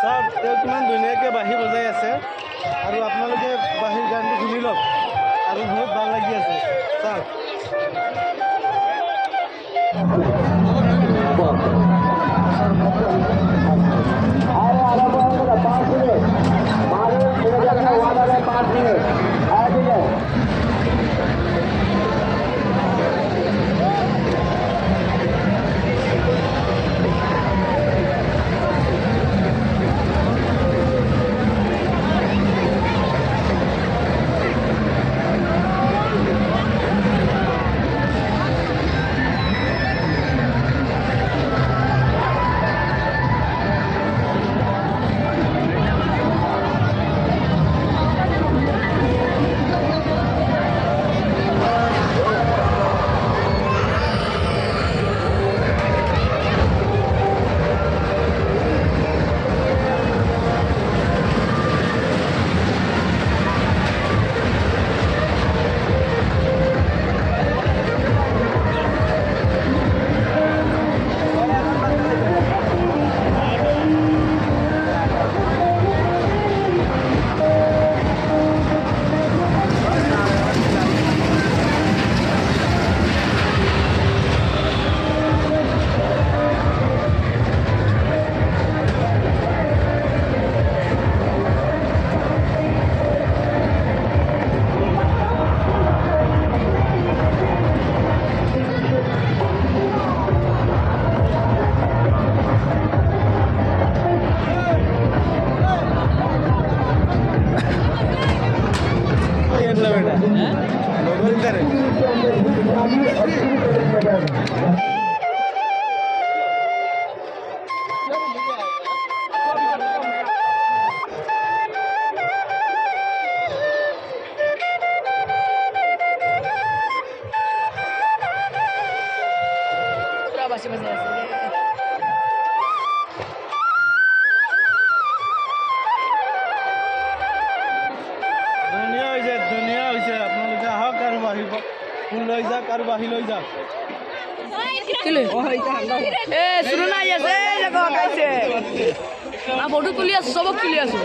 চাওক তেওঁ কিমান ধুনীয়াকৈ বাঁহী বজাই আছে আৰু আপোনালোকে বাঁহীৰ গানটো শুনি লওক আৰু বহুত ভাল লাগি আছে চাওক লৈ যাওক আৰু বাঢ়ি লৈ যাওক শুনো না আছে ফটো তুলি আছো চবক তুলি আছো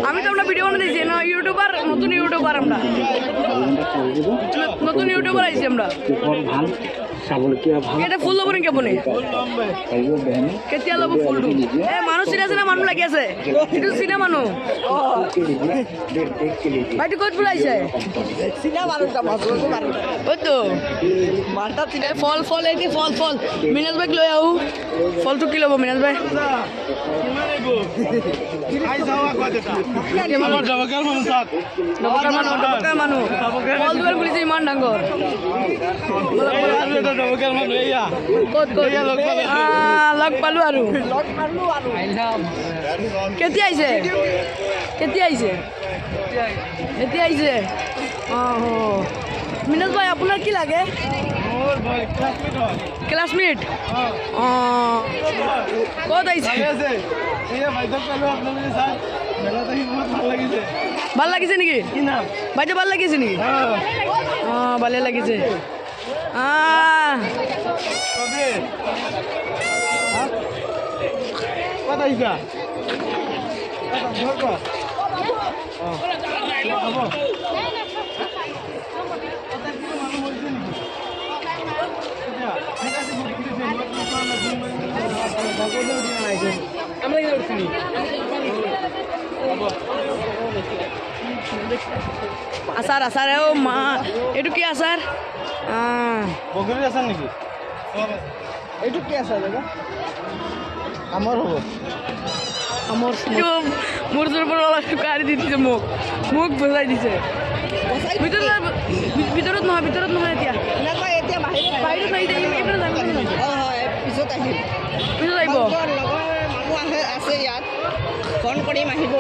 আমি তো আমরা ভিডিও বানাইছি না ইউটিউবার নতুন ইউটিউবার আমরা নতুন ইউটিউবার আইছি আমরা এটা ফুল ল'ব নেকি আপুনি কেতিয়া ল'ব ফুলটো এ মানুহ চিনা চিনা মানুহ লাগি আছে এইটো চিনা মানুহ ভাইটি ক'ত বুলাইছে চিনা মানুহটো ফল ফল এটি ফল ফল মিনাজ ভাইক লৈ আহো ফলটো কি ল'ব মিনাজ ভাই মানুহ ফল দোকান খুলিছে ইমান ডাঙৰ লগ পালো আৰু কেতিয়া আহিছে মিনাজ ভাই আপোনাৰ কি লাগে ক্লাছমেট ক'ত আহিছে ভাল লাগিছে নেকি বাইদেউ ভাল লাগিছে নেকি অঁ ভালে লাগিছে ক'ত আহিছা আচাৰ আচাৰ অ মা এইটো কি আচাৰ বগৰীৰ আচাৰ নেকি এইটো কি আচাৰ দাদা আমৰ হ'ব আমৰ মোৰ ওচৰৰ পৰা অলপ কাঢ়ি দি দিছে মোক বজাই দিছে ভিতৰত নহয় এতিয়া বাহিৰত নাই পিছত আহিব আছে ইয়াত ফোন কৰিম আহিব